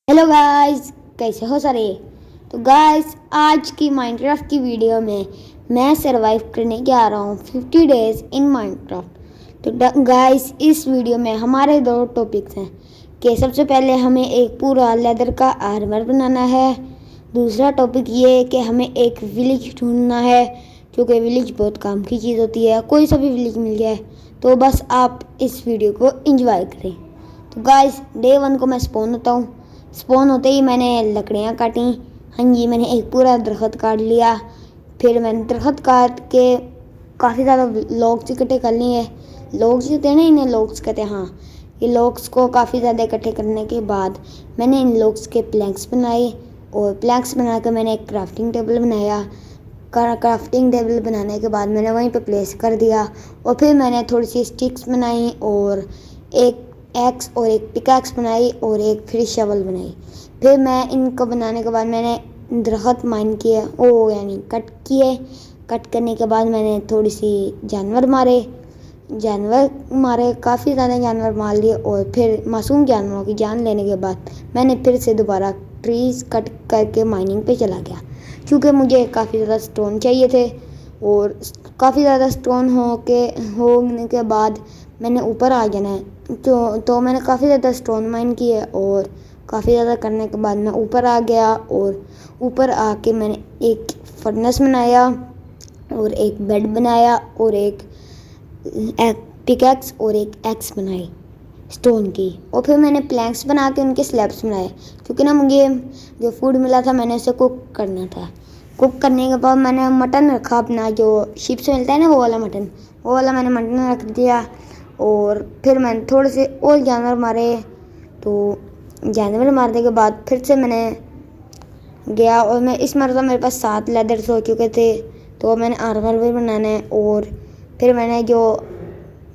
Hello guys, कैसे हो सारे। तो गाइस, आज की माइनक्राफ्ट की वीडियो में मैं सरवाइव करने जा रहा हूँ 50 डेज इन माइनक्राफ्ट। तो गाइस, इस वीडियो में हमारे दो टॉपिक्स हैं कि सबसे पहले हमें एक पूरा लेदर का आर्मर बनाना है। दूसरा टॉपिक ये है कि हमें एक विलेज ढूंढना है, क्योंकि विलेज बहुत काम की चीज़ होती है। कोई सा भी विलेज मिल जाए तो बस आप इस वीडियो को एंजॉय करें। तो गाइस, डे 1 को मैं स्पॉन होता हूँ। स्पॉन होते ही मैंने लकड़ियाँ काटी। हाँ जी, मैंने एक पूरा दरख्त काट लिया। फिर मैंने दरख्त काट के काफ़ी ज़्यादा लॉग्स इकट्ठे कर लिए। लॉग्स होते हैं ना, इन्हें लॉग्स कहते हैं। हाँ, ये लॉग्स को काफ़ी ज़्यादा इकट्ठे करने के बाद मैंने इन लॉग्स के प्लैंक्स बनाए, और प्लैंक्स बना कर मैंने एक क्राफ्टिंग टेबल बनाया। क्राफ्टिंग टेबल बनाने के बाद मैंने वहीं पे प्लेस कर दिया, और फिर मैंने थोड़ी सी स्टिक्स बनाई, और एक एक्स और एक पिकैक्स बनाई, और एक फिर शवल बनाई। फिर मैं इनको बनाने के बाद मैंने दरख्त माइन किए, ओ यानी कट किए। कट करने के बाद मैंने थोड़ी सी जानवर मारे काफ़ी ज़्यादा जानवर मार लिए, और फिर मासूम जानवरों की जान लेने के बाद मैंने फिर से दोबारा ट्रीज़ कट करके माइनिंग पे चला गया, क्योंकि मुझे काफ़ी ज़्यादा स्टोन चाहिए थे। और काफ़ी ज़्यादा स्टोन होने के बाद मैंने ऊपर आ जाना है। तो मैंने काफ़ी ज़्यादा स्टोन माइन किए, और काफ़ी ज़्यादा करने के बाद मैं ऊपर आ गया। और ऊपर आके मैंने एक फर्नेस बनाया, और एक बेड बनाया, और एक पिकैक्स और एक एक्स बनाई स्टोन की। और फिर मैंने प्लैंक्स बना के उनके स्लैब्स बनाए, क्योंकि ना मुझे जो फूड मिला था मैंने उसे कुक करना था। कुक करने के बाद मैंने मटन रखा, अपना जो शिप से मिलता है ना, वो वाला मैंने मटन रख दिया। और फिर मैंने थोड़े से और जानवर मारे। तो जानवर मारने के बाद फिर से मैंने गया, और मैं इस मरतबा मेरे पास 7 लेदर्स हो चुके थे, तो मैंने आर्मर भी बनाना है। और फिर मैंने जो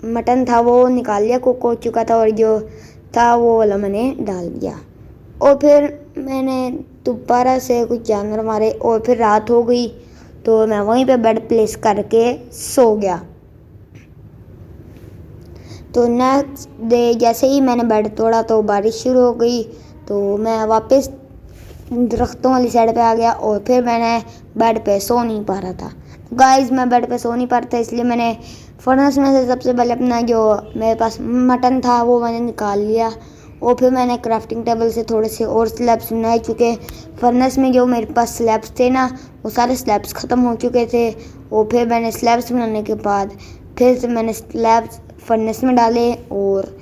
मटन था वो निकाल लिया, कुक हो चुका था, और जो था वो वाला मैंने डाल दिया। और फिर मैंने दोबारा से कुछ जानवर मारे, और फिर रात हो गई, तो मैं वहीं पे बेड प्लेस करके सो गया। तो नेक्स्ट डे जैसे ही मैंने बेड तोड़ा तो बारिश शुरू हो गई, तो मैं वापस दरख्तों वाली साइड पे आ गया, और फिर मैंने बेड पे सो नहीं पा रहा था। गाइस, मैं बेड पे सो नहीं पा रहा था, इसलिए मैंने फर्नेस में से सबसे पहले अपना जो मेरे पास मटन था वो मैंने निकाल लिया। और फिर मैंने क्राफ्टिंग टेबल से थोड़े से और स्लैब्स बनाए, चुके फर्नेस में जो मेरे पास स्लैब्स थे ना, वो सारे स्लैब्स ख़त्म हो चुके थे। और फिर मैंने स्लैब्स बनाने के बाद फिर से मैंने स्लैब्स फर्नेस में डाले, और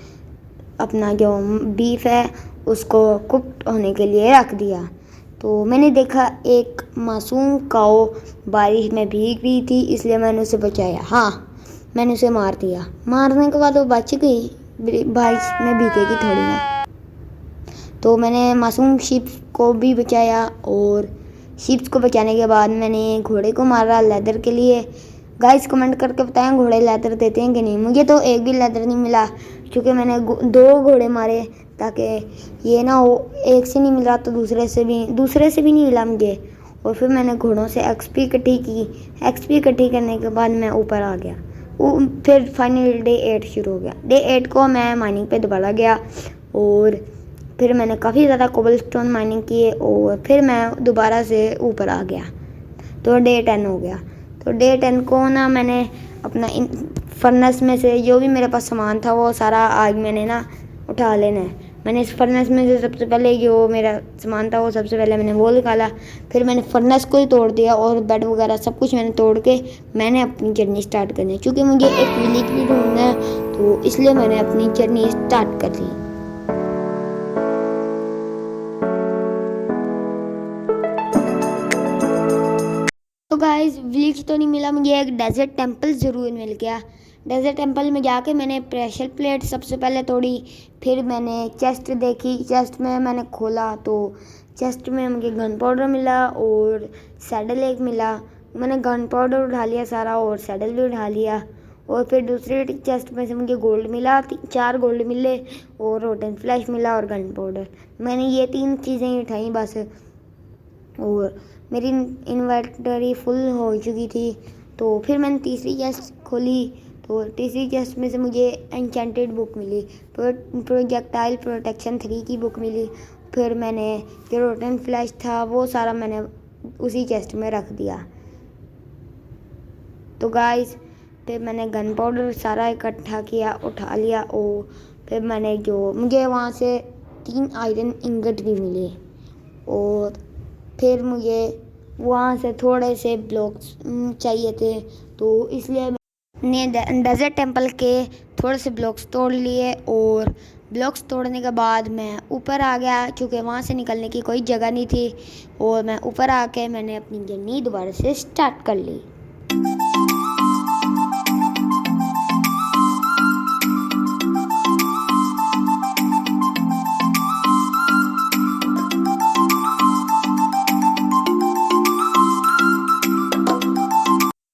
अपना जो बीफ है उसको कुक होने के लिए रख दिया। तो मैंने देखा एक मासूम काऊ बारिश में भीग रही थी, इसलिए मैंने उसे बचाया। हाँ, मैंने उसे मार दिया। मारने के बाद वो बच गई, बारिश में भीगेगी थोड़ी ना। तो मैंने मासूम शीप को भी बचाया, और शीप्स को बचाने के बाद मैंने घोड़े को मारा लेदर के लिए। गाइस, कमेंट करके बताएं घोड़े लेदर देते हैं कि नहीं। मुझे तो एक भी लेदर नहीं मिला, क्योंकि मैंने 2 घोड़े मारे, ताकि ये ना हो एक से नहीं मिला तो दूसरे से भी नहीं मिला मुझे। और फिर मैंने घोड़ों से एक्सपी इकट्ठी की। एक्सपी इकट्ठी करने के बाद मैं ऊपर आ गया। फिर फाइनल डे 8 शुरू हो गया। डे 8 को मैं माइनिंग पे दोबारा गया, और फिर मैंने काफ़ी ज़्यादा कोबलस्टोन माइनिंग किए, और फिर मैं दोबारा से ऊपर आ गया। तो डे 10 हो गया। तो डे 10 को ना मैंने अपना इन फर्नेस में से जो भी मेरे पास सामान था वो सारा आज मैंने ना उठा लेना है। मैंने इस फर्नेस में से सबसे पहले जो मेरा सामान था वो सबसे पहले मैंने वो निकाला। फिर मैंने फर्नेस को ही तोड़ दिया, और बेड वगैरह सब कुछ मैंने तोड़ के मैंने अपनी जर्नी स्टार्ट करनी है, क्योंकि मुझे एक विलेज भी ढूंढना है। तो इसलिए मैंने अपनी जर्नी स्टार्ट कर दी। तो गाइस, विलेज तो नहीं मिला मुझे, एक डेजर्ट टेंपल ज़रूर मिल गया। डेजर्ट टेंपल में जाके मैंने प्रेशर प्लेट सबसे पहले तोड़ी। फिर मैंने चेस्ट देखी, चेस्ट में मैंने खोला तो चेस्ट में मुझे गन पाउडर मिला, और सैडल एक मिला। मैंने गन पाउडर उठा लिया सारा, और सैडल भी उठा लिया। और फिर दूसरे चेस्ट में से मुझे गोल्ड मिला, 4 गोल्ड मिले, और रोटन फ्लैश मिला, और गन पाउडर। मैंने ये 3 चीज़ें ही उठाई बस, और मेरी इन्वेंटरी फुल हो चुकी थी। तो फिर मैंने तीसरी चेस्ट खोली, तो तीसरी चेस्ट में से मुझे एन्चेंटेड बुक मिली, प्रोजेक्टाइल प्रोटेक्शन 3 की बुक मिली। फिर मैंने जो रोटन फ्लैश था वो सारा मैंने उसी चेस्ट में रख दिया। तो गाइस फिर मैंने गन पाउडर सारा इकट्ठा किया, उठा लिया और फिर मैंने जो मुझे वहाँ से 3 आयरन इंगट भी मिले और फिर मुझे वहाँ से थोड़े से ब्लॉक्स चाहिए थे, तो इसलिए मैंने डेजर्ट टेम्पल के थोड़े से ब्लॉक्स तोड़ लिए और ब्लॉक्स तोड़ने के बाद मैं ऊपर आ गया क्योंकि वहाँ से निकलने की कोई जगह नहीं थी और मैं ऊपर आके मैंने अपनी जर्नी दोबारा से स्टार्ट कर ली।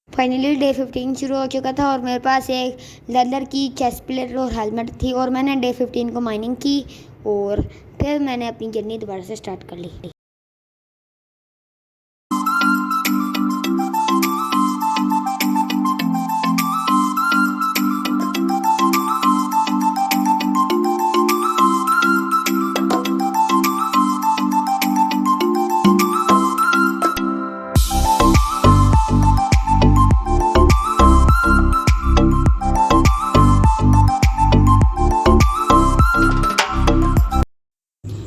फाइनली डे 15 शुरू हो चुका था और मेरे पास एक लेदर की चेस्ट प्लेट और हेलमेट थी और मैंने डे 15 को माइनिंग की और फिर मैंने अपनी जर्नी दोबारा से स्टार्ट कर ली।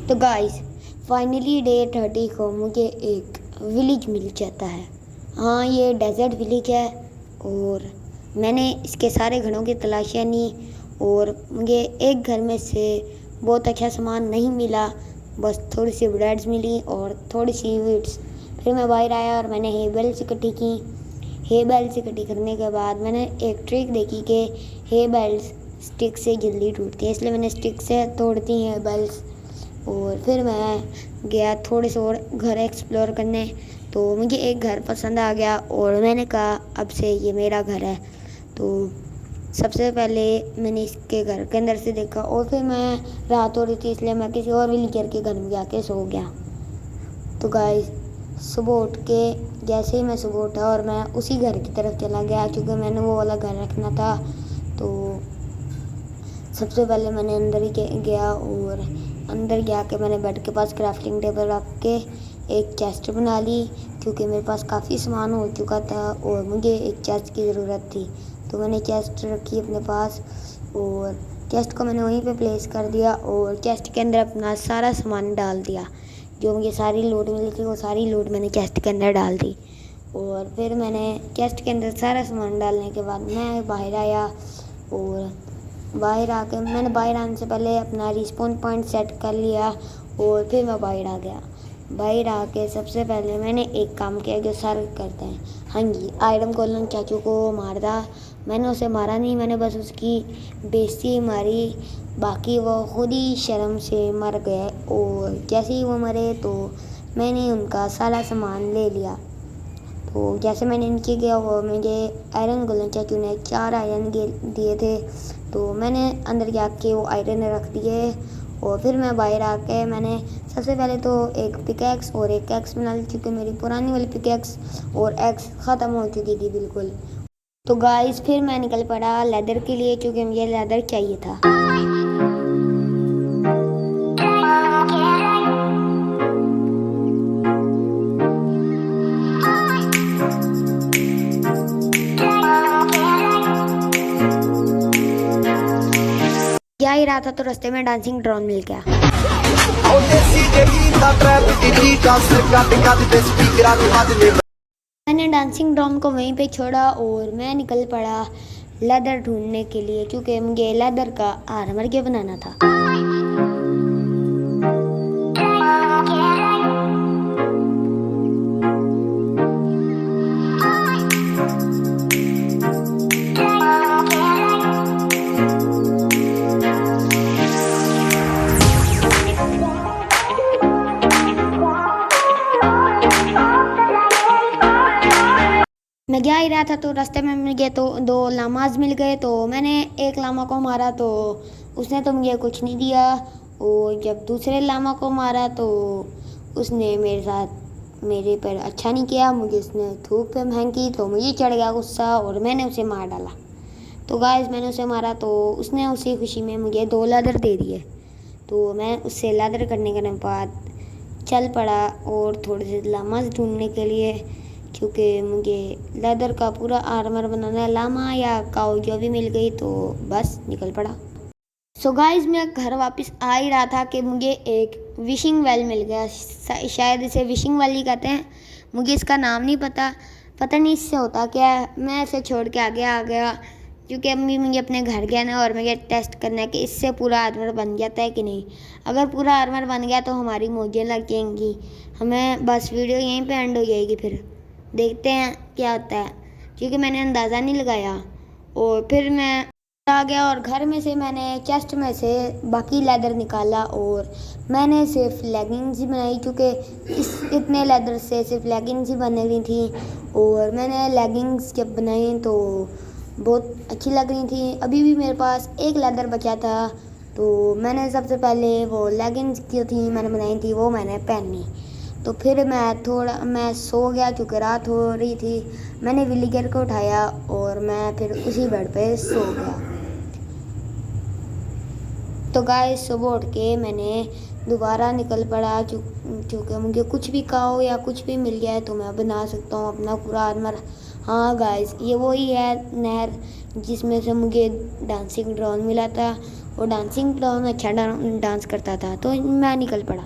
तो गाइस फाइनली डे 30 को मुझे एक विलेज मिल जाता है। हाँ, ये डेजर्ट विलेज है और मैंने इसके सारे घरों की तलाशियाँ ली और मुझे एक घर में से बहुत अच्छा सामान नहीं मिला, बस थोड़ी सी ब्रेड्स मिली और थोड़ी सी वीट्स। फिर मैं बाहर आया और मैंने हे बेल्स इकट्ठी की। हे बेल्स इकट्ठी करने के बाद मैंने एक ट्रिक देखी कि हे बेल्स स्टिक से जल्दी टूटती है, इसलिए मैंने स्टिक से तोड़ दी हैं बेल्स। और फिर मैं गया थोड़े से और घर एक्सप्लोर करने, तो मुझे एक घर पसंद आ गया और मैंने कहा अब से ये मेरा घर है। तो सबसे पहले मैंने इसके घर के अंदर से देखा और फिर मैं रात हो रही थी इसलिए मैं किसी और विलेजर के घर में जाके सो गया। तो गाइस सुबह उठ के जैसे ही मैं सुबह उठा और मैं उसी घर की तरफ चला गया क्योंकि मैंने वो वाला घर रखना था। तो सबसे पहले मैंने अंदर ही गया और अंदर गया के मैंने बेड के पास क्राफ्टिंग टेबल रख के एक चेस्ट बना ली क्योंकि मेरे पास काफ़ी सामान हो चुका था और मुझे एक चेस्ट की ज़रूरत थी। तो मैंने चेस्ट रखी अपने पास और चेस्ट को मैंने वहीं पे प्लेस कर दिया और चेस्ट के अंदर अपना सारा सामान डाल दिया। जो मुझे सारी लोड मिली थी वो सारी लोड मैंने चेस्ट के अंदर डाल दी और फिर मैंने चेस्ट के अंदर सारा सामान डालने के बाद मैं बाहर आया और बाहर आके मैंने बाहर आने से पहले अपना रिस्पॉन पॉइंट सेट कर लिया और फिर मैं बाहर आ गया। बाहर आके सबसे पहले मैंने एक काम किया जो सारे करते हैं। हाँ जी, आयरन गोलन चाचू को मारा। मैंने उसे मारा नहीं, मैंने बस उसकी बेइज्जती मारी, बाकी वो खुद ही शर्म से मर गए और जैसे ही वो मरे तो मैंने उनका सारा सामान ले लिया। तो जैसे मैंने नीचे गया वो मुझे आयरन गोलन चाचू ने 4 आयरन दिए थे, तो मैंने अंदर जाके वो आयरन रख दिए और फिर मैं बाहर आके मैंने सबसे पहले तो एक पिकैक्स और एक एक्स बना ली क्योंकि मेरी पुरानी वाली पिकैक्स और एक्स ख़त्म हो चुकी थी बिल्कुल। तो गाइस फिर मैं निकल पड़ा लेदर के लिए क्योंकि मुझे लेदर चाहिए था। जा ही रहा था तो रास्ते में डांसिंग ड्रोन मिल गया। मैंने डांसिंग ड्रोन को वहीं पे छोड़ा और मैं निकल पड़ा लेदर ढूंढने के लिए क्योंकि मुझे लेदर का आर्मर के बनाना था। मैं जा ही रहा था तो रास्ते में मुझे तो 2 लामाज मिल गए, तो मैंने एक लामा को मारा तो उसने तो मुझे कुछ नहीं दिया और जब दूसरे लामा को मारा तो उसने मेरे साथ मेरे पर अच्छा नहीं किया, मुझे उसने धूप पे फेंकी तो मुझे चढ़ गया गुस्सा और मैंने उसे मार डाला। तो गाइस मैंने उसे मारा तो उसने उसी खुशी में मुझे 2 लेदर दे दिए। तो मैं उससे लेदर करने के बाद चल पड़ा और थोड़े से लामास ढूंढने के लिए, क्योंकि मुझे लेदर का पूरा आर्मर बनाना है। लामा या काऊ जो भी मिल गई तो बस निकल पड़ा। सो गाइस मैं घर वापस आ ही रहा था कि मुझे एक विशिंग वेल मिल गया। शायद इसे विशिंग वेल ही कहते हैं, मुझे इसका नाम नहीं पता नहीं इससे होता क्या है। मैं इसे छोड़ के आगे आ गया क्योंकि अम्मी मुझे अपने घर गया ना, और मुझे टेस्ट करना है कि इससे पूरा आर्मर बन जाता है कि नहीं। अगर पूरा आर्मर बन गया तो हमारी मौजें लग जाएंगी, हमें बस वीडियो यहीं पे एंड हो जाएगी। फिर देखते हैं क्या होता है, क्योंकि मैंने अंदाज़ा नहीं लगाया। और फिर मैं आ गया और घर में से मैंने चेस्ट में से बाकी लेदर निकाला और मैंने सिर्फ लेगिंग्स ही बनाई, क्योंकि इतने लेदर से सिर्फ लेगिंग्स ही बन रही थी। और मैंने लेगिंग्स जब बनाई तो बहुत अच्छी लग रही थी। अभी भी मेरे पास एक लेदर बचा था, तो मैंने सबसे पहले वो लेगिंग्स जो थी मैंने बनाई थी वो मैंने पहनी। तो फिर मैं सो गया क्योंकि रात हो रही थी। मैंने विलीगर को उठाया और मैं फिर उसी बेड पे सो गया। तो गाइस सुबह उठ के मैंने दोबारा निकल पड़ा, क्योंकि मुझे कुछ भी कहो या कुछ भी मिल गया है तो मैं बना सकता हूँ अपना पूरा आर्मर। हाँ गाइस ये वही है नहर जिसमें से मुझे डांसिंग ड्रोन मिला था, और डांसिंग ड्रोन अच्छा डांस करता था, तो मैं निकल पड़ा।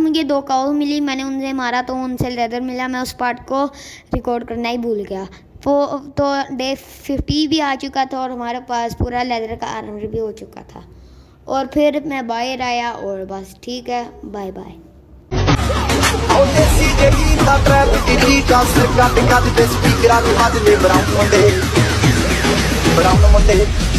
मुझे 2 काऊ मिली, मैंने उनसे मारा तो उनसे लेदर मिला। मैं उस पार्ट को रिकॉर्ड करना ही भूल गया। वो तो डे 50 भी आ चुका था और हमारे पास पूरा लेदर का आर्मर भी हो चुका था। और फिर मैं बाहर आया और बस ठीक है, बाय बाय। Brown